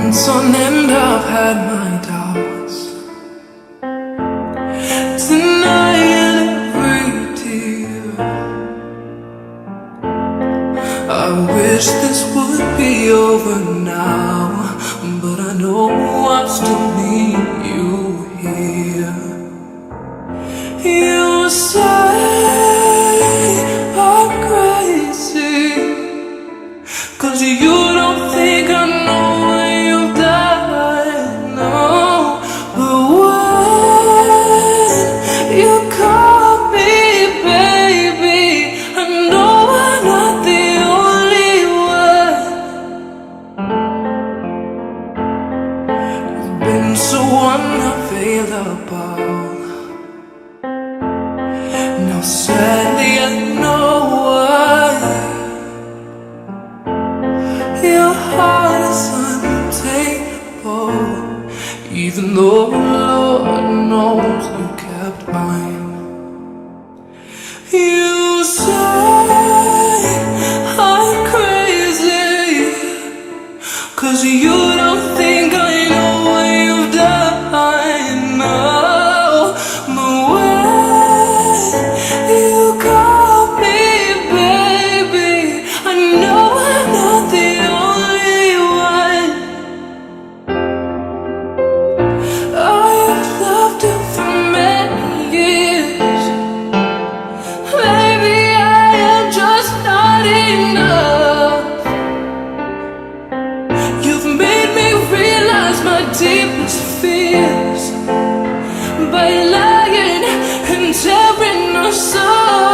months on end I've had my doubts, denying every tear. I wish this would be over now, but I know I still need you here. You say I'm crazy, 'cause you don't think I know when you've died, no. But when you call me baby, I know I'm not the only one. I've been so unavailable. Now sadly I know why. Your heart is untakeable, even though Lord knows you kept mine. You say I'm crazy, 'cause you don't think I know what you've done, no. But when you call me baby, I know I'm not the only one. I've loved you for many years. Maybe I am just not enough. You've made me realize my deepest fears by lying and tearing us apart.